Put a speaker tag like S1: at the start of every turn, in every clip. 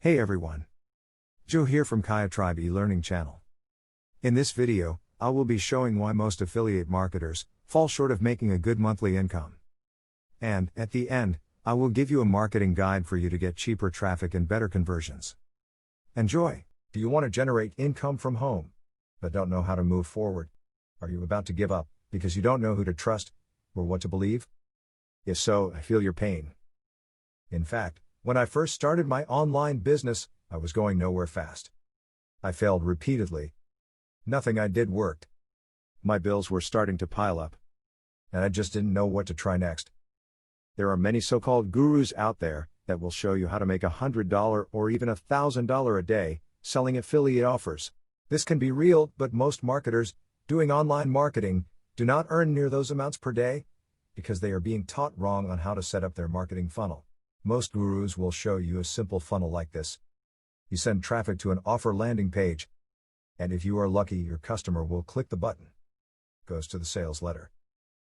S1: Hey everyone. Joe here from KayaTribe e-learning channel. In this video, I will be showing why most affiliate marketers fall short of making a good monthly income. And, at the end, I will give you a marketing guide for you to get cheaper traffic and better conversions. Enjoy! Do you want to generate income from home, but don't know how to move forward? Are you about to give up because you don't know who to trust or what to believe? If so, I feel your pain. In fact, when I first started my online business, I was going nowhere fast. I failed repeatedly. Nothing I did worked. My bills were starting to pile up, and I just didn't know what to try next. There are many so-called gurus out there that will show you how to make $100 or even $1,000 a day selling affiliate offers. This can be real, but most marketers doing online marketing do not earn near those amounts per day because they are being taught wrong on how to set up their marketing funnel. Most gurus will show you a simple funnel like this. You send traffic to an offer landing page, and if you are lucky, your customer will click the button. Goes to the sales letter,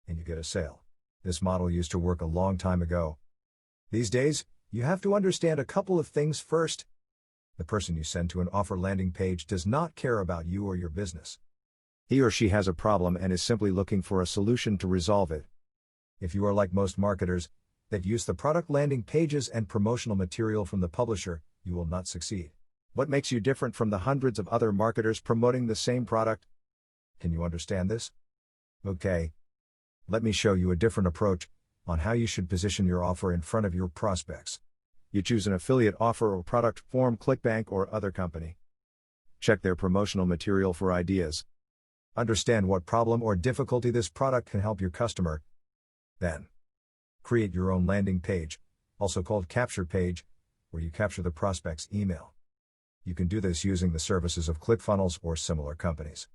S1: and you get a sale. This model used to work a long time ago. These days, you have to understand a couple of things first. The person you send to an offer landing page does not care about you or your business. He or she has a problem and is simply looking for a solution to resolve it. If you are like most marketers that use the product landing pages and promotional material from the publisher, you will not succeed. What makes you different from the hundreds of other marketers promoting the same product? Can you understand this? Okay. Let me show you a different approach on how you should position your offer in front of your prospects. You choose an affiliate offer or product from ClickBank or other company. Check their promotional material for ideas. Understand what problem or difficulty this product can help your customer. Then, create your own landing page, also called capture page, where you capture the prospect's email. You can do this using the services of ClickFunnels or similar companies.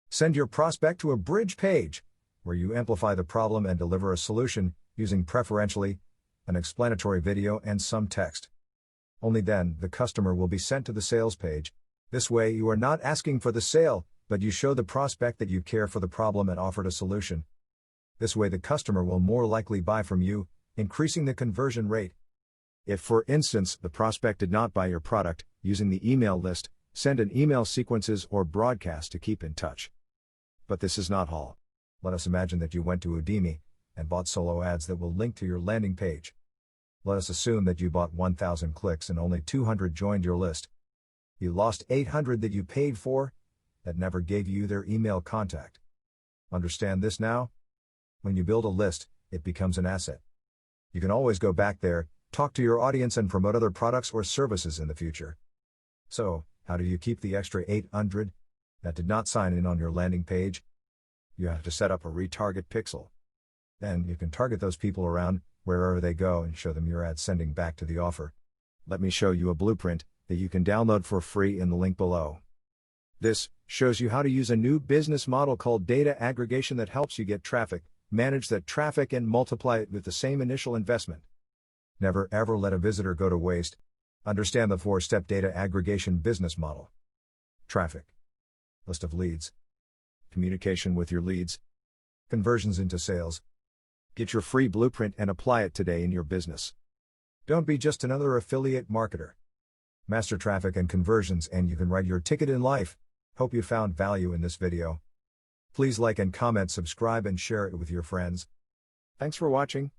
S1: Send your prospect to a bridge page, where you amplify the problem and deliver a solution, using preferentially an explanatory video and some text. Only then, the customer will be sent to the sales page. This way you are not asking for the sale, but you show the prospect that you care for the problem and offered a solution. This way the customer will more likely buy from you, increasing the conversion rate. If, for instance, the prospect did not buy your product, using the email list, send an email sequences or broadcast to keep in touch. But this is not all. Let us imagine that you went to Udemy and bought solo ads that will link to your landing page. Let us assume that you bought 1,000 clicks and only 200 joined your list. You lost 800 that you paid for, that never gave you their email contact. Understand this now? When you build a list, it becomes an asset. You can always go back there, talk to your audience and promote other products or services in the future. So, how do you keep the extra 800 that did not sign in on your landing page? You have to set up a retarget pixel. Then you can target those people around wherever they go and show them your ad sending back to the offer. Let me show you a blueprint that you can download for free in the link below. This shows you how to use a new business model called data aggregation that helps you get traffic, manage that traffic and multiply it with the same initial investment. Never ever let a visitor go to waste. Understand the 4-step data aggregation business model. Traffic. List of leads. Communication with your leads. Conversions into sales. Get your free blueprint and apply it today in your business. Don't be just another affiliate marketer. Master traffic and conversions and you can write your ticket in life. Hope you found value in this video. Please like and comment, subscribe and share it with your friends. Thanks for watching.